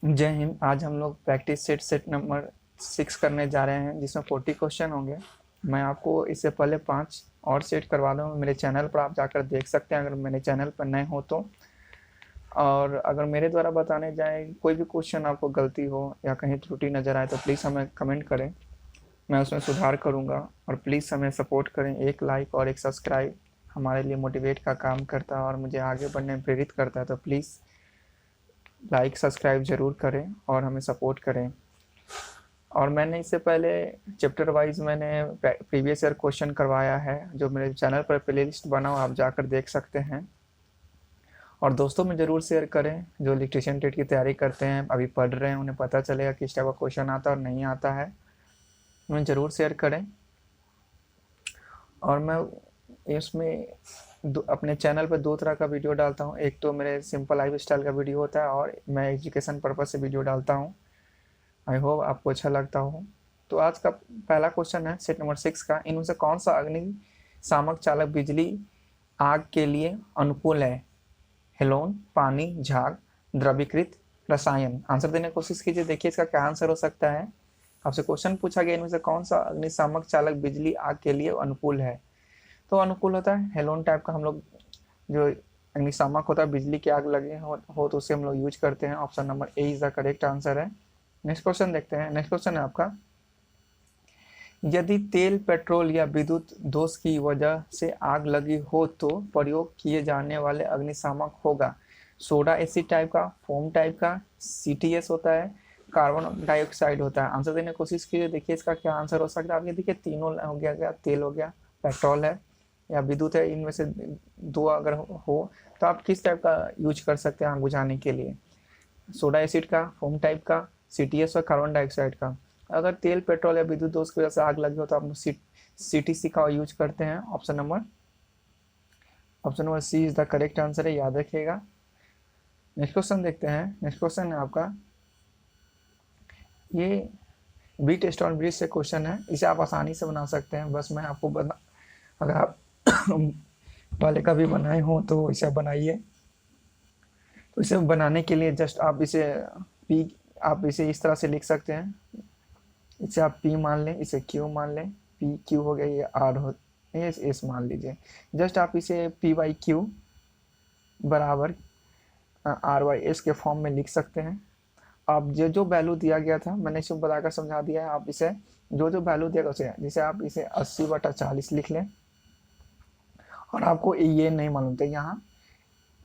जय हिंद। आज हम लोग प्रैक्टिस सेट नंबर 6 करने जा रहे हैं, जिसमें 40 क्वेश्चन होंगे। मैं आपको इससे पहले 5 और सेट करवा दूँ। मेरे चैनल पर आप जाकर देख सकते हैं, अगर मेरे चैनल पर नए हो तो। और अगर मेरे द्वारा बताने जाए, कोई भी क्वेश्चन आपको गलती हो या कहीं त्रुटि नज़र आए तो प्लीज़ हमें कमेंट करें, मैं उसमें सुधार करूँगा। और प्लीज़ हमें सपोर्ट करें। एक लाइक और एक सब्सक्राइब हमारे लिए मोटिवेट का काम करता है और मुझे आगे बढ़ने में प्रेरित करता है। तो प्लीज़ लाइक सब्सक्राइब ज़रूर करें और हमें सपोर्ट करें। और मैंने इससे पहले चैप्टर वाइज मैंने प्रीवियस ईयर क्वेश्चन करवाया है, जो मेरे चैनल पर प्लेलिस्ट बना हो, आप जाकर देख सकते हैं। और दोस्तों में ज़रूर शेयर करें जो इलेक्ट्रीशियन टेट की तैयारी करते हैं, अभी पढ़ रहे हैं, उन्हें पता चलेगा किस टाइप का क्वेश्चन आता है और नहीं आता है। उन्हें ज़रूर शेयर करें। और मैं इसमें अपने चैनल पर 2 तरह का वीडियो डालता हूँ। एक तो मेरे सिंपल लाइफ स्टाइल का वीडियो होता है और मैं एजुकेशन पर्पज़ से वीडियो डालता हूँ। आई होप आपको अच्छा लगता हो। तो आज का पहला क्वेश्चन है सेट नंबर 6 का। इनमें से कौन सा अग्नि शामक चालक बिजली आग के लिए अनुकूल है? हेलोन, पानी, झाग, द्रवीकृत रसायन। आंसर देने की कोशिश कीजिए, देखिए इसका क्या आंसर हो सकता है। आपसे क्वेश्चन पूछा गया इनमें से कौन सा अग्निशामक चालक बिजली आग के लिए अनुकूल है? तो अनुकूल होता है हेलोन टाइप का। हम लोग जो अग्निशामक होता है, बिजली की आग लगे हो तो उसे हम लोग यूज करते हैं। Option number A is the correct answer है। नेक्स्ट क्वेश्चन देखते हैं। नेक्स्ट क्वेश्चन है आपका, यदि तेल, पेट्रोल या विद्युत दोष की वजह से आग लगी हो तो प्रयोग किए जाने वाले अग्निशामक होगा सोडा एसिड टाइप का, फोम टाइप का, सीटीएस होता है, कार्बन डाइऑक्साइड होता है। आंसर देने की कोशिश कीजिए, देखिए इसका क्या आंसर हो सकता है। आप ये देखिए तीनों हो गया, क्या तेल हो गया, पेट्रोल है या विद्युत है, इनमें से 2 अगर हो तो आप किस टाइप का यूज कर सकते हैं आग बुझाने के लिए? सोडा एसिड का, फोम टाइप का, सीटीएस और कार्बन डाइऑक्साइड का। अगर तेल, पेट्रोल या विद्युत दोष की वजह से आग लगी हो तो आप सीटीसी का यूज करते हैं। Option number C is the correct answer है, याद रखिएगा। नेक्स्ट क्वेश्चन देखते हैं। नेक्स्ट क्वेश्चन है आपका, ये बी टेस्ट ऑन ब्रिज से क्वेश्चन है, इसे आप आसानी से बना सकते हैं। बस मैं आपको बता, अगर आप पहले कभी बनाए हो तो इसे बनाइए। तो इसे बनाने के लिए जस्ट आप इसे इस तरह से लिख सकते हैं। इसे आप पी मान लें, इसे क्यू मान लें। पी क्यू हो गया, ये आर हो, एस मान लीजिए। जस्ट आप इसे पी बाई क्यू बराबर आर वाई एस के फॉर्म में लिख सकते हैं। आप जो वैल्यू दिया गया था मैंने इसे बताकर समझा दिया है। आप इसे जो वैल्यू दिया गया उसे, जैसे आप इसे 80/40 लिख लें और आपको ये नहीं मालूम था, यहाँ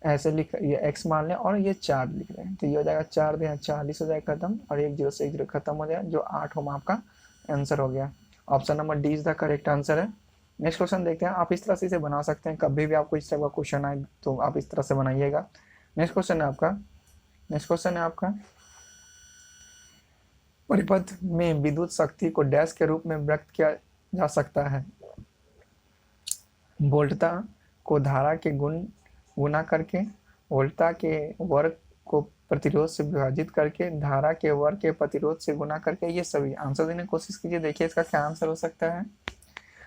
ऐसे लिख, ये x मान लें और ये 4 लिख रहे हैं तो ये हो जाएगा 4 दे 40 हो जाएगा खत्म, और 1 0 से 1 0 खत्म हो जाएगा, जो 8 होगा आपका आंसर हो गया। Option number D is the correct answer है। नेक्स्ट क्वेश्चन देखते हैं। आप इस तरह से इसे बना सकते हैं, कभी भी आपको इस टाइप का क्वेश्चन आए तो आप इस तरह से बनाइएगा। नेक्स्ट क्वेश्चन है आपका, परिपथ में विद्युत शक्ति को डैश के रूप में व्यक्त किया जा सकता है? वोल्टता को धारा के गुना करके, वोल्टता के वर्ग को प्रतिरोध से विभाजित करके, धारा के वर्ग के प्रतिरोध से गुना करके, ये सभी। आंसर देने की कोशिश कीजिए, देखिए इसका क्या आंसर हो सकता है।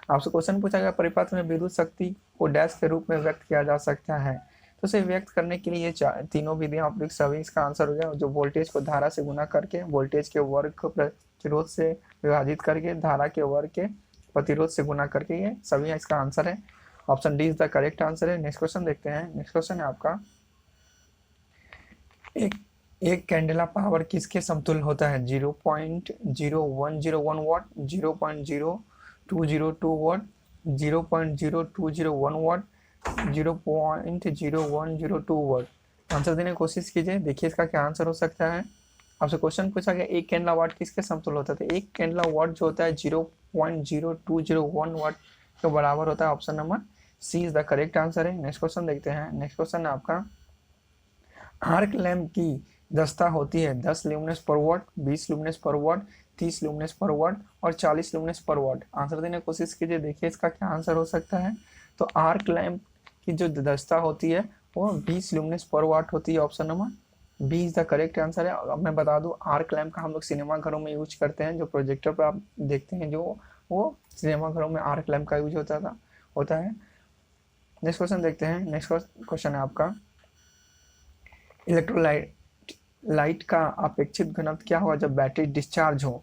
आपसे क्वेश्चन पूछा गया परिपथ में विद्युत शक्ति को डैश के रूप में व्यक्त किया जा सकता है, तो इसे व्यक्त करने के लिए ये तीनों विधियां उपयुक्त सभी। इसका आंसर हो गया, जो वोल्टेज को धारा से गुना करके, वोल्टेज के वर्ग को प्रतिरोध से विभाजित करके, धारा के वर्ग के प्रतिरोध से गुना करके, ये सभी इसका आंसर है। Option D is the correct answer है। नेक्स्ट क्वेश्चन देखते हैं। नेक्स्ट क्वेश्चन है आपका, एक कैंडेला पावर किसके समतुल्य होता है? 0.0101 वाट, 0.0202 वाट, 0.0201 वाट, 0.0102 वाट। आंसर देने की कोशिश कीजिए, देखिए इसका क्या आंसर हो सकता है। आपसे क्वेश्चन पूछा गया एक कैंडला वाट किसके समतुल्य होता है? एक कैंडला वाट जो होता है 0.0201 वाट के बराबर होता है। Option number C is the correct answer है। नेक्स्ट क्वेश्चन देखते हैं। नेक्स्ट क्वेश्चन है आपका, आर्क लैंप की दक्षता होती है 10 ल्यूमिनस पर वाट, 20 ल्यूमिनस पर वाट, 30 ल्यूमिनस पर वाट और 40 ल्यूमिनस पर वाट। आंसर देने की कोशिश कीजिए, देखिए इसका क्या आंसर हो सकता है। तो आर्क लैंप की जो दक्षता होती है वो 20 ल्यूमिनस पर वाट होती है। Option number B is the correct answer है। अब मैं बता दूं, आर्क लैंप का हम लोग सिनेमा घरों में यूज करते हैं, जो प्रोजेक्टर पर आप देखते हैं, जो वो सिनेमा घरों में आर्क लैंप का यूज होता है। नेक्स्ट क्वेश्चन देखते हैं। नेक्स्ट क्वेश्चन है आपका, इलेक्ट्रोलाइट लाइट का अपेक्षित घनत्व क्या होगा जब बैटरी डिस्चार्ज हो?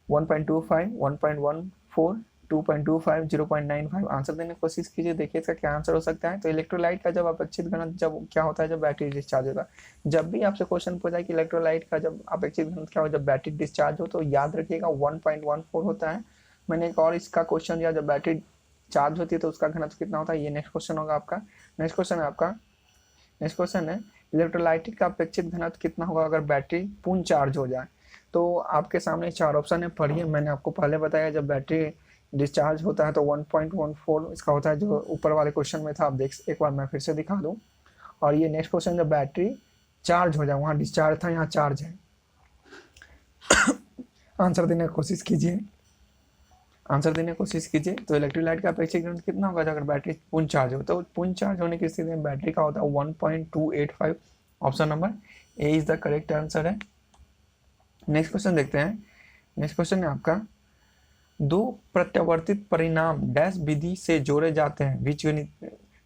1.25, 1.14, 2.25, 0.95। आंसर देने की कोशिश कीजिए, देखिए इसका क्या आंसर हो सकता है। तो इलेक्ट्रोलाइट का जब अपेक्षित घनत्व जब क्या होता है जब बैटरी डिस्चार्ज होता है। जब भी आपसे क्वेश्चन पूछा है कि इलेक्ट्रोलाइट का जब अपेक्षित घनत्व क्या हो जब बैटरी डिस्चार्ज हो, तो याद रखिएगा 1.14 होता है। मैंने एक और इसका क्वेश्चन दिया, जब बैटरी चार्ज होती है तो उसका घनत्व कितना होता है, ये नेक्स्ट क्वेश्चन होगा आपका। नेक्स्ट क्वेश्चन है आपका, नेक्स्ट क्वेश्चन है इलेक्ट्रोलाइट का अपेक्षित घनत्व कितना होगा अगर बैटरी पूर्ण चार्ज हो जाए। तो आपके सामने 4 ऑप्शन है, पढ़िए। मैंने आपको पहले बताया जब बैटरी डिस्चार्ज होता है तो 1.14 इसका होता है, जो ऊपर वाले क्वेश्चन में था। आप देख, एक बार मैं फिर से दिखा दूं। और ये नेक्स्ट क्वेश्चन, जब बैटरी चार्ज हो जाए, वहाँ डिस्चार्ज था, यहाँ चार्ज है। आंसर देने की कोशिश कीजिए, आंसर देने की कोशिश कीजिए। तो इलेक्ट्रोलाइट का अपेक्षित घनत्व कितना होगा अगर बैटरी पूर्ण चार्ज हो? तो पूर्ण चार्ज होने की स्थिति में बैटरी का होता है 1.285। Option number A is the correct answer है। नेक्स्ट क्वेश्चन देखते हैं। नेक्स्ट क्वेश्चन है आपका, दो प्रत्यावर्तित परिणाम डैश विधि से जोड़े जाते हैं,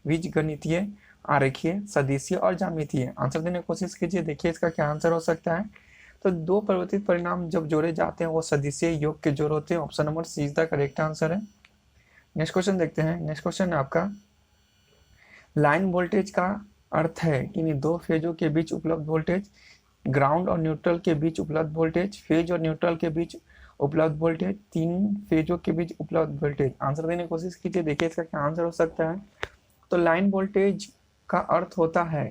बीजगणितीय, आरेखीय, सदिशीय और ज्यामितीय। आंसर देने की कोशिश कीजिए, देखिए इसका क्या आंसर हो सकता है। तो दो परिवर्तित परिणाम जब जोड़े जाते हैं वो सदिशीय योग के जोड़ होते हैं। Option number C is the correct answer है। नेक्स्ट क्वेश्चन देखते हैं। नेक्स्ट क्वेश्चन है आपका, लाइन वोल्टेज का अर्थ है कि दो फेजों के बीच उपलब्ध वोल्टेज, ग्राउंड और न्यूट्रल के बीच उपलब्ध वोल्टेज, फेज और न्यूट्रल के बीच उपलब्ध वोल्टेज, तीन फेजों के बीच उपलब्ध वोल्टेज। आंसर देने की कोशिश कीजिए, देखिए इसका क्या आंसर हो सकता है। तो लाइन वोल्टेज का अर्थ होता है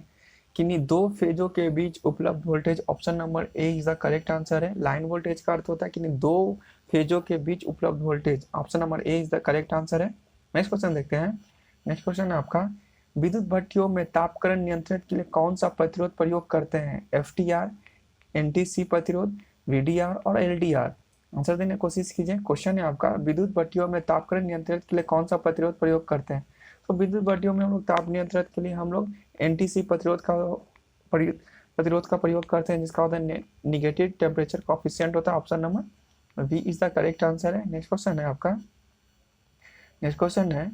कि दो फेजों के बीच उपलब्ध voltage. Option number A is the correct answer है। लाइन वोल्टेज का अर्थ होता है कि दो फेजों के बीच उपलब्ध voltage. Option number A is the correct answer है। नेक्स्ट क्वेश्चन देखते हैं। नेक्स्ट क्वेश्चन है आपका, विद्युत भट्टियों में तापकरण नियंत्रण के लिए कौन सा प्रतिरोध प्रयोग करते हैं? FTR, NTC प्रतिरोध, VDR और LDR। आंसर देने की कोशिश कीजिए। क्वेश्चन है आपका, विद्युत भट्टियों में तापकरण नियंत्रण के लिए कौन सा प्रतिरोध प्रयोग करते हैं? तो विद्युत भट्टियों में हम लोग ताप नियंत्रण के लिए हम लोग NTC प्रतिरोध का प्रयोग करते हैं, जिसका होता है निगेटिव टेम्परेचर कॉफिशिएंट होता है। Option number B is the correct answer है। नेक्स्ट क्वेश्चन है आपका, नेक्स्ट क्वेश्चन है,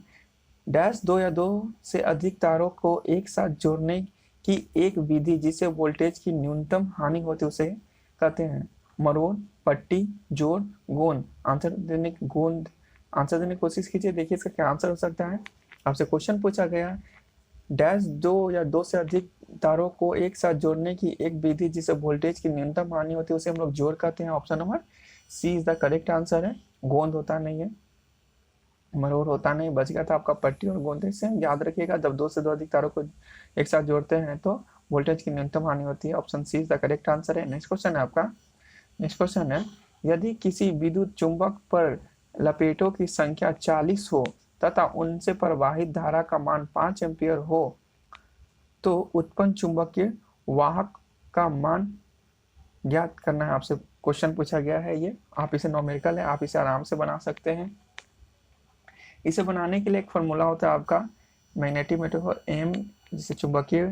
डैश दो या दो से अधिक तारों को एक साथ जोड़ने की एक विधि जिसे वोल्टेज की न्यूनतम हानि होती है उसे कहते हैं? मरोड़, पट्टी, जोड़, गोंद। आंसर देने की कोशिश कीजिए, देखिए इसका क्या आंसर हो सकता है। आपसे क्वेश्चन पूछा गया, डैश दो या दो से अधिक तारों को एक साथ जोड़ने की एक विधि जिसे वोल्टेज की न्यूनतम हानि होती है उसे हम लोग जोड़ कहते हैं। Option number C is the correct answer है। गोंद होता नहीं है, मरोड़ होता नहीं, बच गया था आपका पट्टी और गोंद से। याद रखिएगा, जब दो से दो अधिक तारों को एक साथ जोड़ते हैं तो वोल्टेज की न्यूनतम हानि होती है। Option C is the correct answer है। नेक्स्ट क्वेश्चन है आपका, नेक्स्ट क्वेश्चन है, यदि किसी विद्युत चुंबक पर लपेटों की संख्या 40 हो तथा उनसे प्रवाहित धारा का मान 5 एम्पियर हो तो उत्पन्न चुंबकीय वाहक का मान ज्ञात करना है। आपसे क्वेश्चन पूछा गया है ये। आप इसे न्यूमेरिकल है, आप इसे आराम से बना सकते हैं। इसे बनाने के लिए एक फॉर्मूला होता है आपका मैग्नेटिक मेटोफोर एम, जिसे चुंबकीय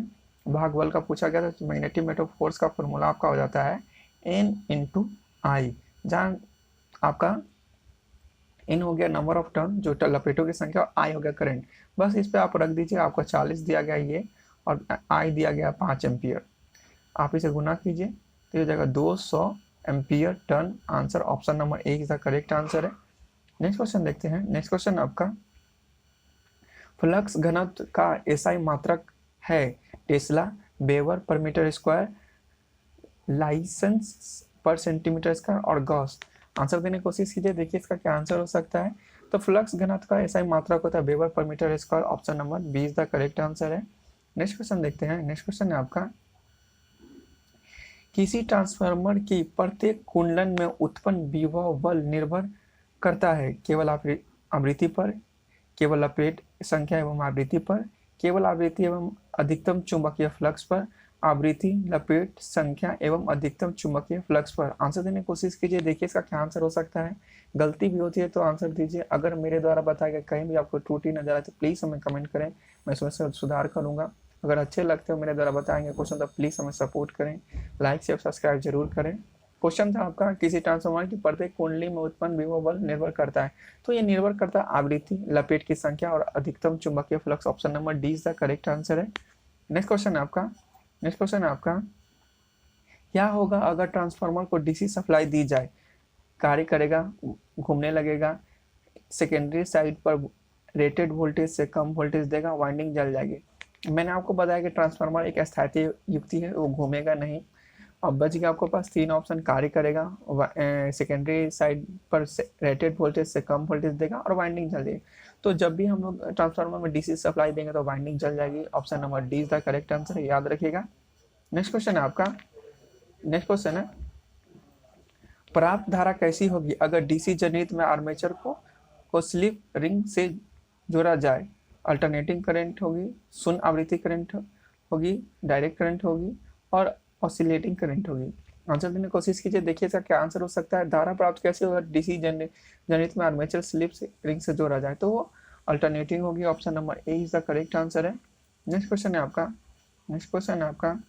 भाग बल का पूछा गया था। तो मैग्नेटिक मेटोफोर्स का फॉर्मूला आपका हो जाता है N×I, जहाँ आपका N हो गया नंबर ऑफ टर्न जो लपेटों की संख्या, I हो गया करंट। बस इस पे आप रख दीजिए, आपको 40 दिया गया ये और I दिया गया 5 एम्पियर। आप इसे गुना कीजिए तो ये जाएगा 200 ampere turn. Answer option number A is the correct answer है। नेक्स्ट क्वेश्चन देखते हैं। नेक्स्ट क्वेश्चन आपका, फ्लक्स घनत्व का SI मात्रक है tesla, weber per meter square, license per centimeter square और गॉस। आंसर देने की कोशिश कीजिए, देखिए इसका क्या आंसर हो सकता है। तो फ्लक्स घनत्व का SI मात्रक होता है weber per meter square. Option number B is the correct answer है। नेक्स्ट क्वेश्चन देखते हैं। नेक्स्ट क्वेश्चन है आपका, किसी ट्रांसफार्मर की प्रत्येक कुंडलन में उत्पन्न विभव बल निर्भर करता है केवल आवृत्ति पर, केवल लपेट संख्या एवं आवृत्ति पर, केवल आवृत्ति एवं अधिकतम चुंबकीय फ्लक्स पर, आवृत्ति, लपेट संख्या एवं अधिकतम चुंबकीय फ्लक्स पर। आंसर देने की कोशिश कीजिए, देखिए इसका क्या आंसर हो सकता है। गलती भी होती है तो आंसर दीजिए। अगर मेरे द्वारा बताया गया कहीं भी आपको त्रुटि नजर आए तो प्लीज़ हमें कमेंट करें, मैं इसमें सुधार करूँगा। अगर अच्छे लगते हो मेरे द्वारा बताएंगे क्वेश्चन तो प्लीज़ हमें सपोर्ट करें, लाइक शेयर सब्सक्राइब जरूर करें। क्वेश्चन था आपका, किसी ट्रांसफार्मर की प्रत्येक कुंडली में उत्पन्न विभव बल निर्भर करता है। तो ये निर्भर करता है आवृत्ति, लपेट की संख्या और अधिकतम चुंबकीय flux. Option number D is the correct answer है। नेक्स्ट क्वेश्चन है आपका, नेक्स्ट क्वेश्चन है आपका, क्या होगा अगर ट्रांसफार्मर को डीसी सप्लाई दी जाए? कार्य करेगा, घूमने लगेगा, सेकेंडरी साइड पर रेटेड वोल्टेज से कम वोल्टेज देगा, वाइंडिंग जल जाएगी। मैंने आपको बताया कि ट्रांसफार्मर एक स्थायी युक्ति है, वो घूमेगा नहीं। अब बच गया आपके पास 3 ऑप्शन, कार्य करेगा, सेकेंडरी साइड पर रेटेड वोल्टेज से कम वोल्टेज देगा और वाइंडिंग जल जाएगी। तो जब भी हम लोग ट्रांसफार्मर में डीसी सप्लाई देंगे तो वाइंडिंग जल जाएगी। Option number D is the correct answer, याद रखिएगा। नेक्स्ट क्वेश्चन है आपका, नेक्स्ट क्वेश्चन है, प्राप्त धारा कैसी होगी अगर डीसी जनरेटर में आर्मेचर को स्लिप रिंग से जोड़ा जाए? अल्टरनेटिंग करंट होगी, शून्य आवृत्ति करंट होगी, डायरेक्ट करंट होगी और ऑसिलेटिंग करंट होगी। आंसर देने की कोशिश कीजिए, देखिए इसका क्या आंसर हो सकता है। धारा प्राप्त कैसे होगा डीसी जनरेटर में आर्मेचर स्लिप रिंग से जोड़ा जाए? तो वो अल्टरनेटिंग होगी। Option number A is the correct answer है। नेक्स्ट क्वेश्चन है आपका, नेक्स्ट क्वेश्चन है आपका,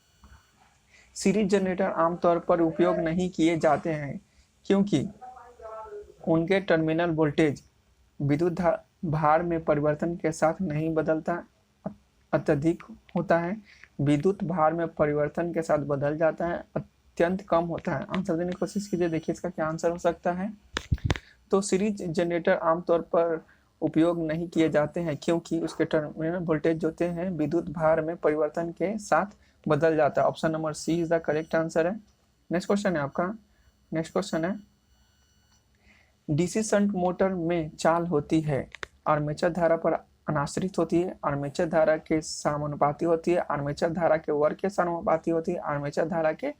सीरीज जनरेटर आमतौर पर उपयोग नहीं किए जाते हैं क्योंकि उनके टर्मिनल वोल्टेज विद्युत भार में परिवर्तन के साथ नहीं बदलता, अत्यधिक होता है, विद्युत भार में परिवर्तन के साथ बदल जाता है, अत्यंत कम होता है। आंसर देने की कोशिश कीजिए, देखिए इसका क्या आंसर हो सकता है। तो सीरीज जनरेटर आमतौर पर उपयोग नहीं किए जाते हैं क्योंकि उसके टर्मिनल वोल्टेज जो होते हैं विद्युत भार में परिवर्तन के साथ बदल जाता है। Option number C is the correct answer है। नेक्स्ट क्वेश्चन है आपका, नेक्स्ट क्वेश्चन है, डीसी शंट मोटर में चाल होती है, आर्मेचर धारा पर अनाश्रित होती है, आर्मेचर धारा के समानुपाती होती है, आर्मेचर धारा के वर्ग के समानुपाती होती है, आर्मेचर धारा के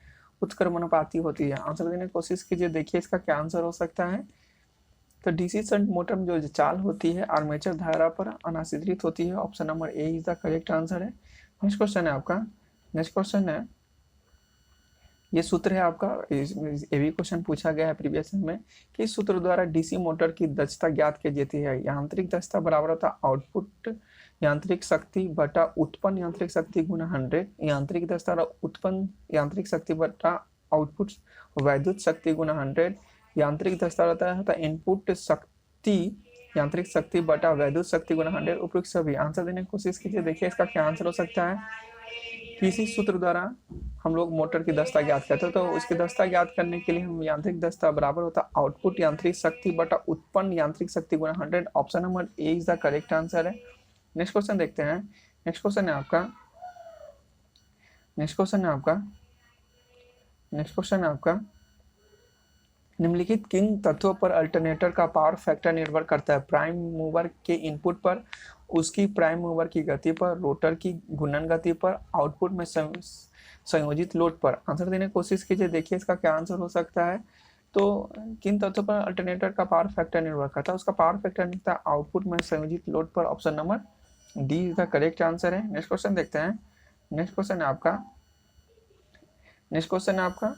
उत्क्रमणुपाती होती है। आंसर देने की कोशिश कीजिए, देखिए इसका क्या आंसर हो सकता है। तो डीसी शंट मोटर में जो चाल होती है आर्मेचर धारा पर अनाश्रित होती है। Option number A is the correct answer है। नेक्स्ट क्वेश्चन है आपका, नेक्स्ट क्वेश्चन है, ये सूत्र है आपका, ये भी क्वेश्चन पूछा गया है प्रीवियस में कि इस सूत्र द्वारा डीसी मोटर की दक्षता ज्ञात की जाती है। यांत्रिक दक्षता बराबर होता है आउटपुट यांत्रिक शक्ति बटा उत्पन्न यांत्रिक शक्ति गुना 100। यांत्रिक दक्षता उत्पन्न यांत्रिक शक्ति बटा आउटपुट वैद्युत शक्ति गुना 100। यांत्रिक दक्षता रहता है इनपुट शक्ति यांत्रिक शक्ति बटा वैद्युत शक्ति गुना 100। उपयुक्त सभी। आंसर देने की कोशिश कीजिए, देखिए इसका क्या आंसर हो सकता है। किसी सूत्र द्वारा हम लोग मोटर की दक्षता ज्ञात करते हैं, तो उसकी दक्षता ज्ञात करने के लिए हम यांत्रिक दक्षता बराबर होता है आउटपुट यांत्रिक शक्ति बटा उत्पन्न यांत्रिक शक्ति गुना 100। Option number A is the correct answer है। नेक्स्ट क्वेश्चन देखते हैं, नेक्स्ट क्वेश्चन है आपका, नेक्स्ट क्वेश्चन है आपका, नेक्स्ट क्वेश्चन है आपका, निम्नलिखित किन तत्वों पर अल्टरनेटर का पावर फैक्टर निर्भर करता है? प्राइम मूवर के इनपुट पर, उसकी प्राइम मूवर की गति पर, रोटर की घूर्णन गति पर, आउटपुट में संयोजित लोड पर। आंसर देने की कोशिश कीजिए, देखिए इसका क्या आंसर हो सकता है। तो किन तत्वों पर अल्टरनेटर का पावर फैक्टर निर्भर करता है? उसका पावर फैक्टर निकलता है आउटपुट में संयोजित लोड पर। Option number D is the correct answer है। नेक्स्ट क्वेश्चन देखते हैं, नेक्स्ट क्वेश्चन है आपका, नेक्स्ट क्वेश्चन है आपका,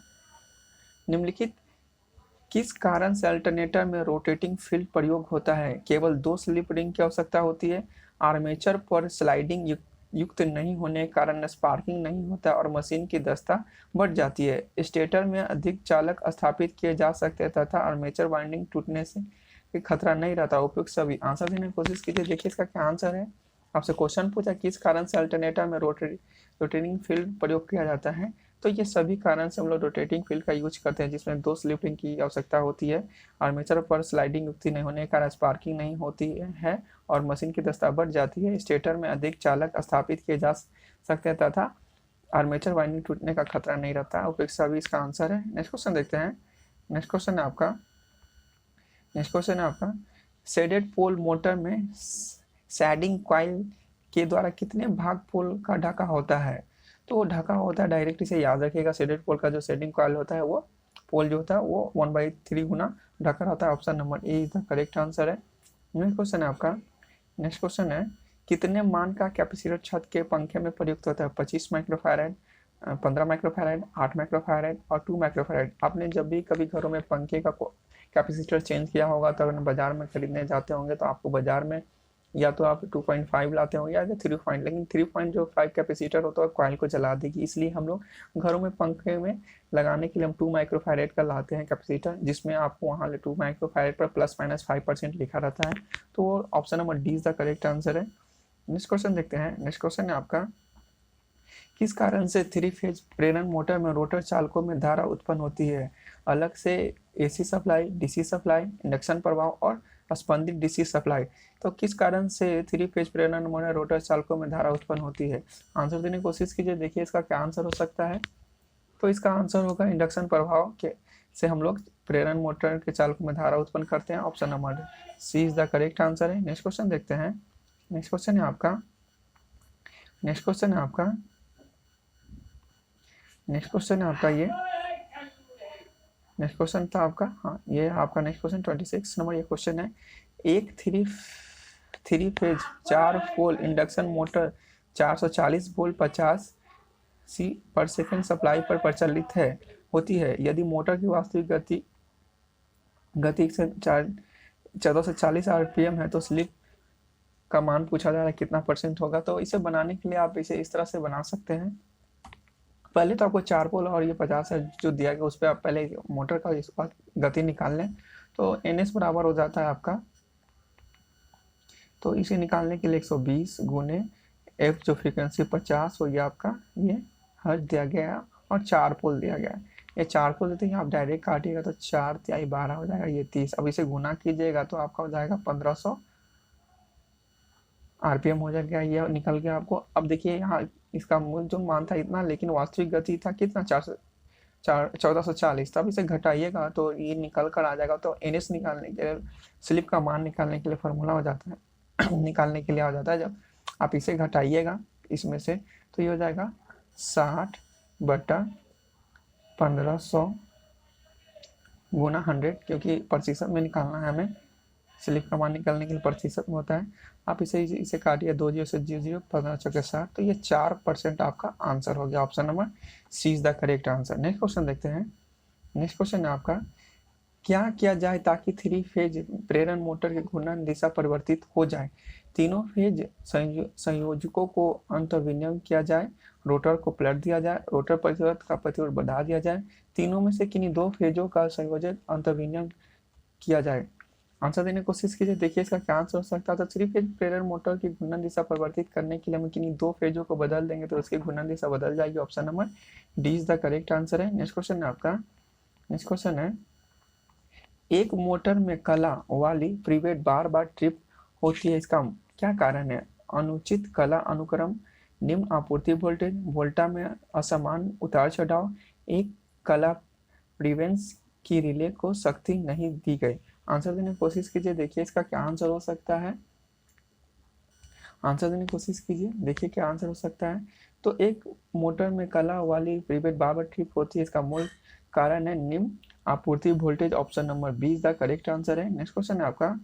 निम्नलिखित किस कारण से अल्टरनेटर में रोटेटिंग फील्ड प्रयोग होता है? केवल 2 स्लिप रिंग की आवश्यकता होती है, आर्मेचर पर स्लाइडिंग युक्त नहीं होने के कारण स्पार्किंग नहीं होता और मशीन की दक्षता बढ़ जाती है, स्टेटर में अधिक चालक स्थापित किए जा सकते हैं तथा आर्मेचर वाइंडिंग टूटने से खतरा नहीं रहता। उपयुक्त सभी। आंसर देने की कोशिश कीजिए, देखिए इसका क्या आंसर है। आपसे क्वेश्चन पूछा किस कारण से अल्टरनेटर में रोटेटिंग फील्ड प्रयोग किया जाता है, तो ये सभी कारण से हम लोग रोटेटिंग फील्ड का यूज करते हैं जिसमें 2 स्लिप रिंग की आवश्यकता होती है, आर्मेचर पर स्लाइडिंग युक्ति नहीं होने के कारण स्पार्किंग नहीं होती है और मशीन की दक्षता बढ़ जाती है, स्टेटर में अधिक चालक स्थापित किए जा सकते हैं तथा आर्मेचर वाइंडिंग टूटने का खतरा नहीं रहता। उपयुक्त सभी इसका आंसर है। नेक्स्ट क्वेश्चन देखते हैं, नेक्स्ट क्वेश्चन है आपका, नेक्स्ट क्वेश्चन है आपका, शेडेड पोल मोटर में शैडिंग कॉइल के द्वारा कितने भाग पोल का ढका होता है? तो वो ढका होता है डायरेक्ट, इसे याद रखिएगा। शेडेड पोल का जो शेडिंग कॉइल होता है वो पोल जो होता है वो 1/3 गुना ढका रहता है। Option number A is the correct answer है। नेक्स्ट क्वेश्चन है आपका, नेक्स्ट क्वेश्चन है, कितने मान का कैपेसिटर छत के पंखे में प्रयुक्त होता है? 25 माइक्रोफैराड, 15 माइक्रोफैराड, 8 माइक्रोफैराड और 2 माइक्रोफैराड। आपने जब भी कभी घरों में पंखे का कैपेसिटर चेंज किया होगा तो अगर बाजार में खरीदने जाते होंगे तो आपको बाजार में या तो आप 2.5 लाते होंगे या 3 लेकिन 3.5 कैपेसिटर होता है कॉइल को जला देगी, इसलिए हम लोग घरों में पंखे में लगाने के लिए हम 2 माइक्रोफैराड का लाते हैं कैपेसिटर, जिसमें आपको वहाँ 2 माइक्रोफैराड पर ±5% लिखा रहता है। तो option number D is the correct answer है। नेक्स्ट क्वेश्चन देखते हैं, नेक्स्ट क्वेश्चन है आपका, किस कारण से थ्री फेज प्रेरण मोटर में रोटर चालकों में धारा उत्पन्न होती है? अलग से AC supply, DC supply, induction प्रभाव और स्पंदित डीसी सप्लाई। तो किस कारण से थ्री फेज प्रेरण मोटर रोटर चालकों में धारा उत्पन्न होती है? आंसर देने की कोशिश कीजिए, देखिए इसका क्या आंसर हो सकता है। तो इसका आंसर होगा इंडक्शन प्रभाव के से हम लोग प्रेरण मोटर के चालकों में धारा उत्पन्न करते हैं। Option number C is the correct answer है। नेक्स्ट क्वेश्चन देखते हैं। नेक्स्ट क्वेश्चन है आपका नेक्स्ट क्वेश्चन है आपका नेक्स्ट क्वेश्चन है आपका ये नेक्स्ट क्वेश्चन था आपका, हाँ ये आपका नेक्स्ट क्वेश्चन 26 नंबर ये क्वेश्चन है। एक थ्री फेज 4 पोल इंडक्शन मोटर 440 वोल्ट 50 सी पर सेकंड सप्लाई पर प्रचलित होती है। यदि मोटर की वास्तविक गति से 1440 आरपीएम है तो स्लिप का मान पूछा जा रहा है कितना % होगा। तो इसे बनाने के लिए आप इसे इस तरह से बना सकते हैं। पहले तो आपको 4 पोल और ये 50 है जो दिया गया, उस पर आप पहले मोटर का इस बात गति निकाल लें। तो NS बराबर हो जाता है आपका, तो इसे निकालने के लिए 120 गुने F जो फ्रीक्वेंसी 50 हो गया आपका, ये हर्ट्ज दिया गया और 4 पोल दिया गया है। ये 4 पोल देते हैं, आप डायरेक्ट काटिएगा तो 4 तिहाई 12 हो जाएगा, ये 30। अब इसे गुना कीजिएगा तो आपका हो जाएगा 1500 आरपीएम हो जाएगा, ये निकल गया आपको। अब देखिए यहाँ इसका मूल जो मान था इतना, लेकिन वास्तविक गति था कितना 1440। तब इसे घटाइएगा तो ये निकल कर आ जाएगा। तो NS निकालने के लिए, स्लिप का मान निकालने के लिए फॉर्मूला हो जाता है निकालने के लिए आ जाता है, जब आप इसे घटाइएगा इसमें से तो ये हो जाएगा 60/1500 गुना 100, क्योंकि प्रतिशत में निकालना है हमें, स्लिप का मान निकालने के लिए प्रतिशत में होता है। आप इसे काटिए 2 0 से 0 15 चौके 60, तो ये 4% आपका आंसर हो गया। Option number C is the correct answer. Next question देखते हैं। नेक्स्ट क्वेश्चन है आपका, क्या किया जाए ताकि थ्री फेज प्रेरण मोटर की घूर्णन दिशा परिवर्तित हो जाए? तीनों फेज संयोजकों को अंतर्विनियम किया जाए, रोटर को पलट दिया जाए, रोटर प्रतिरोध का प्रतिरोध बढ़ा दिया जाए, तीनों में से किन्हीं 2 फेजों का संयोजन अंतर्विनियम किया जाए। आंसर देने की कोशिश कीजिए, देखिए इसका क्या आंसर हो सकता है। तो थ्री फेज प्रेरण मोटर की घूर्णन दिशा परिवर्तित करने के लिए हम किन्हीं 2 फेजों को बदल देंगे तो उसकी घूर्णन दिशा बदल जाएगी। Option number D is the correct answer है। नेक्स्ट क्वेश्चन है आपका, नेक्स्ट क्वेश्चन है, एक मोटर में कला वाली प्रीवेट बार बार ट्रिप होती है, इसका क्या कारण है? अनुचित कला अनुक्रम, निम्न आपूर्ति वोल्टेज, वोल्टा में असमान उतार चढ़ाव, एक कला प्रीवेंस की रिले को शक्ति नहीं दी गई। आंसर देने की कोशिश कीजिए, देखिए इसका क्या आंसर हो सकता है। आंसर देने की कोशिश कीजिए, देखिए क्या आंसर हो सकता है। तो एक मोटर में कला वाली प्रीवेट बार बार ट्रिप होती है, इसका मूल कारण है निम्न आपूर्ति voltage. Option number B is the correct answer है। नेक्स्ट क्वेश्चन है आपका,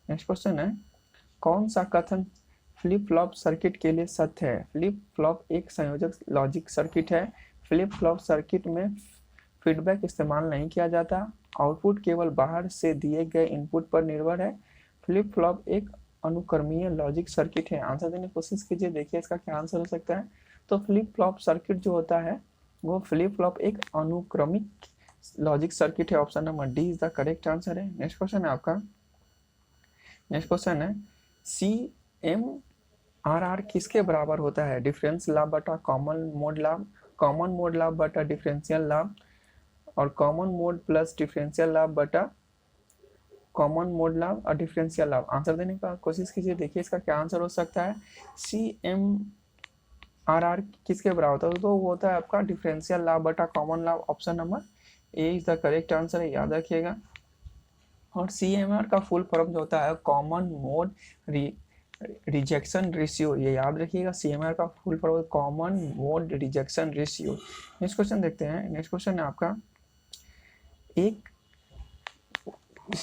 नेक्स्ट क्वेश्चन है, कौन सा कथन फ्लिप फ्लॉप सर्किट के लिए सत्य है? फ्लिप फ्लॉप एक संयोजक लॉजिक सर्किट है। फ्लिप फ्लॉप सर्किट में फीडबैक इस्तेमाल नहीं किया जाता, आउटपुट केवल बाहर से दिए गए इनपुट पर निर्भर है। फ्लिप फ्लॉप एक अनुक्रमीय लॉजिक सर्किट है। आंसर देने की कोशिश कीजिए, देखिए इसका क्या आंसर हो सकता है। तो फ्लिप फ्लॉप सर्किट जो होता है वो फ्लिप फ्लॉप एक अनुक्रमिक लॉजिक सर्किट है। Option number D is the correct answer है। नेक्स्ट क्वेश्चन है आपका, नेक्स्ट क्वेश्चन है, CMRR किसके बराबर होता है? डिफरेंस लाभ बटा कॉमन मोड लाभ, कॉमन मोड लाभ बटा डिफरेंशियल लाभ, और कॉमन मोड प्लस डिफरेंशियल लाभ बटा कॉमन मोड लाभ और डिफरेंशियल लाभ। आंसर देने का कोशिश कीजिए, देखिए इसका क्या आंसर हो सकता है। CMRR किसके बराबर होता है? तो वो होता है आपका डिफरेंशियल लाभ बटा कॉमन लाभ। Option number A is the correct answer है, याद रखिएगा। और CMR का फुल फॉर्म जो होता है कॉमन मोड रिजेक्शन रेशियो, ये याद रखिएगा। CMR का full form common mode rejection ratio. Next question देखते हैं। नेक्स्ट क्वेश्चन है आपका, एक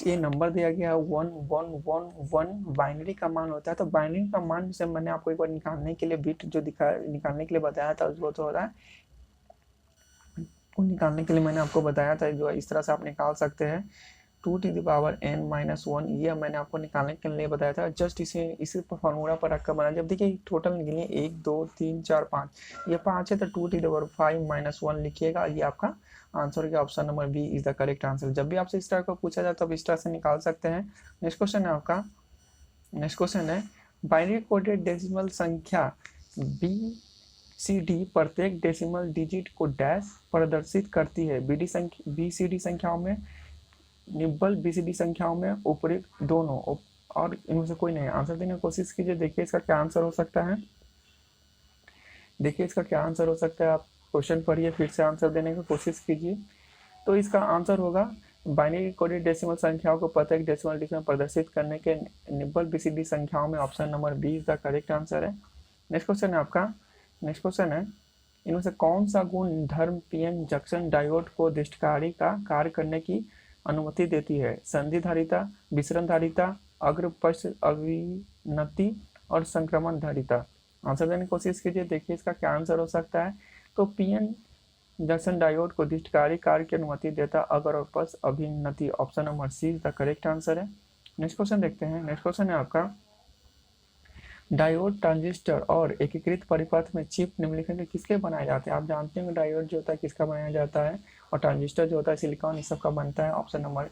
ये नंबर दिया गया 1111 बाइनरी का मान होता है। तो बाइनरी का मान जैसे मैंने आपको एक बार निकालने के लिए बिट जो निकालने के लिए बताया था वो तो होता है, निकालने के लिए मैंने आपको बताया था जो इस तरह से आप निकाल सकते हैं 2n-1, ये मैंने आपको निकालने के लिए बताया था। जस्ट इसी फॉर्मूला पर रखकर बना। जब देखिए टोटल निकलिए 1 2 3 4 5, ये 5 है तो 2^5 - 1 लिखिएगा, ये आपका आंसर का option number B is the correct answer. जब भी आपसे इस तरह का पूछा जाए तब इस तरह से निकाल सकते हैं। नेक्स्ट क्वेश्चन है आपका, नेक्स्ट क्वेश्चन है, बाइनरी कोडेड डेसिमल संख्या सी डी प्रत्येक डेसिमल डिजिट को डैश प्रदर्शित करती है। बी सी डी संख्याओं में निब्बल बी सी डी संख्याओं में उपयुक्त दोनों और इनमें से कोई नहीं। आंसर देने की कोशिश कीजिए, देखिए इसका क्या आंसर हो सकता है। देखिए इसका क्या आंसर हो सकता है। आप क्वेश्चन पढ़िए, फिर से आंसर देने की कोशिश कीजिए। तो इसका आंसर होगा बाइनरी कोडेड डेसिमल संख्याओं को प्रत्येक डेसिमल डिजिट में प्रदर्शित करने के निब्बल बीसीडी संख्याओं में option number B is the correct answer है। नेक्स्ट क्वेश्चन है आपका। नेक्स्ट क्वेश्चन है, इनमें से कौन सा गुण धर्म पीएन जंक्शन डायोड को दृष्टिकारी का कार्य करने की अनुमति देती है? संधिधारिता, विसरणधारिता, अग्रपश्च अविनति और संक्रमण धारिता। आंसर देने की कोशिश कीजिए, देखिए इसका क्या आंसर हो सकता है। तो पीएन जंक्शन डायोड को दृष्टिकारी कार्य की अनुमति देता अगर और पश्च अभिन्नति। Option number C is the correct answer है। नेक्स्ट क्वेश्चन देखते हैं। नेक्स्ट क्वेश्चन है आपका, डायोड, ट्रांजिस्टर और एकीकृत परिपथ में चिप निम्नलिखित में किसके बनाए जाते हैं? आप जानते हैं डायोड जो होता है किसका बनाया जाता है, और ट्रांजिस्टर जो होता है सिलिकॉन, इस सब का बनता है। Option number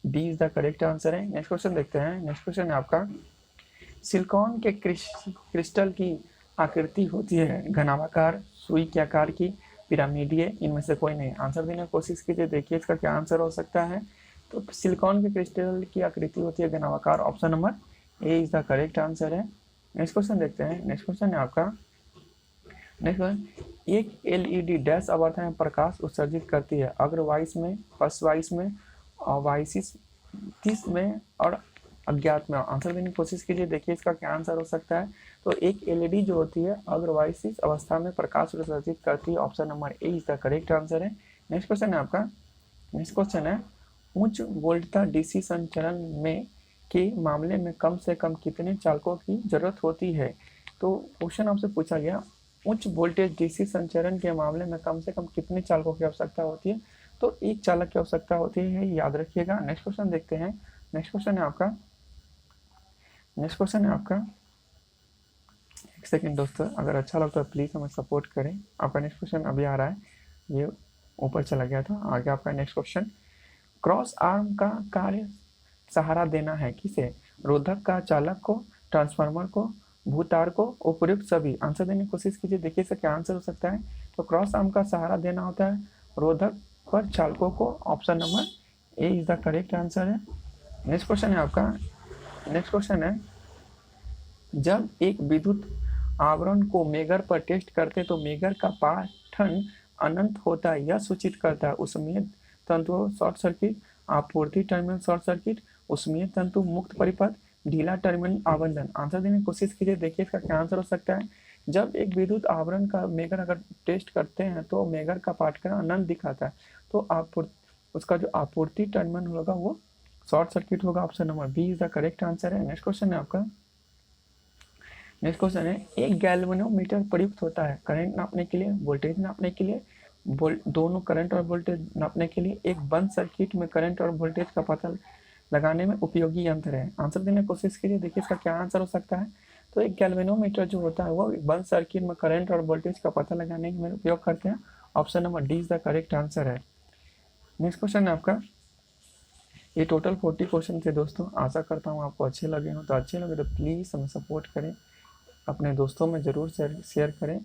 D is the correct answer है। नेक्स्ट क्वेश्चन देखते हैं। नेक्स्ट क्वेश्चन है आपका, सिलिकॉन के क्रिस्टल की आकृति होती है घनाभाकार, सुई के आकार की, पिरामिडीय, इनमें से कोई नहीं। आंसर देने की कोशिश कीजिए, देखिए इसका क्या आंसर हो सकता है। तो सिलिकॉन के क्रिस्टल की आकृति होती है घनाभाकार। Option number A is the correct answer है। नेक्स्ट क्वेश्चन देखते हैं। नेक्स्ट क्वेश्चन है आपका, नेक्स्ट क्वेश्चन, एक एलईडी डैश अवस्था में प्रकाश उत्सर्जित करती है? अग्रवाइस में, पश्चवाइस में, वाइसिस में और अज्ञात में। आंसर देने की कोशिश कीजिए, देखिए इसका क्या आंसर हो सकता है। तो एक एलईडी जो होती है अग्रवाइसिस अवस्था में प्रकाश उत्सर्जित करती है। Option number A is the correct answer है। नेक्स्ट क्वेश्चन है आपका। नेक्स्ट क्वेश्चन है, उच्च वोल्टता डीसी संचरण में के मामले में कम से कम कितने चालकों की जरूरत होती है? तो क्वेश्चन आपसे पूछा गया उच्च वोल्टेज डीसी संचरण के मामले में कम से कम कितने चालकों की आवश्यकता होती है? तो एक चालक की आवश्यकता होती है, याद रखिएगा। नेक्स्ट क्वेश्चन देखते हैं। नेक्स्ट क्वेश्चन है आपका। नेक्स्ट क्वेश्चन है आपका, एक सेकंड दोस्तों, अगर अच्छा लगता है प्लीज़ हमें सपोर्ट करें। आपका नेक्स्ट क्वेश्चन अभी आ रहा है, ये ऊपर चला गया था। आगे आपका नेक्स्ट क्वेश्चन, क्रॉस आर्म का कार्य सहारा देना है किसे? रोधक का, चालक को, ट्रांसफार्मर को, भूतार को, उपयुक्त सभी। आंसर देने की कोशिश कीजिए, देखिए इसका क्या आंसर हो सकता है। तो क्रॉस आर्म का सहारा देना होता है रोधक पर चालकों को। Option number A is the correct answer है। नेक्स्ट क्वेश्चन है आपका। नेक्स्ट क्वेश्चन है, जब एक विद्युत आवरण को मेगर पर टेस्ट करते तो मेगर का पाठन अनंत होता है, यह सूचित करता है उसमें तंतु शॉर्ट सर्किट, आपूर्ति टर्मिनल शॉर्ट सर्किट, उसमें तंतु मुक्त परिपथ, ढीला टर्मिनल आबंधन। आंसर देने की कोशिश कीजिए, देखिए इसका क्या आंसर हो सकता है। जब एक विद्युत आवरण का मेगर अगर टेस्ट करते हैं तो मेगर का पाठन अनंत दिखाता है, तो उसका जो आपूर्ति टर्मिनल होगा वो शॉर्ट सर्किट होगा। Option number B is the correct answer है। नेक्स्ट क्वेश्चन है आपका। नेक्स्ट क्वेश्चन है, एक गैल्वेनोमीटर प्रयुक्त होता है करंट नापने के लिए, वोल्टेज नापने के लिए, दोनों करंट और वोल्टेज नापने के लिए। एक बंद सर्किट में करंट और वोल्टेज का पता लगाने में उपयोगी यंत्र है। आंसर देने की कोशिश कीजिए, देखिए इसका क्या आंसर हो सकता है। तो एक गैल्वेनोमीटर जो होता है वो बंद सर्किट में करंट और वोल्टेज का पता लगाने में उपयोग करते हैं। Option number D is the correct answer है। नेक्स्ट क्वेश्चन है आपका। ये टोटल 40 क्वेश्चन थे दोस्तों। आशा करता हूँ आपको अच्छे लगे हो। तो अच्छे लगे तो प्लीज़ हमें सपोर्ट करें, अपने दोस्तों में ज़रूर शेयर करें।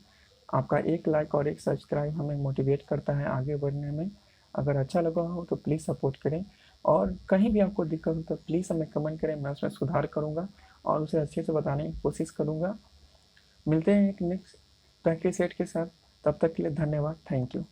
आपका एक लाइक और एक सब्सक्राइब हमें मोटिवेट करता है आगे बढ़ने में। अगर अच्छा लगा हो तो प्लीज़ सपोर्ट करें, और कहीं भी आपको दिक्कत हो तो प्लीज़ हमें कमेंट करें, मैं उसमें सुधार करूँगा और उसे अच्छे से बताने की कोशिश करूँगा। मिलते हैं एक नेक्स्ट प्रैक्टिस सेट के साथ, तब तक के लिए धन्यवाद। Thank you.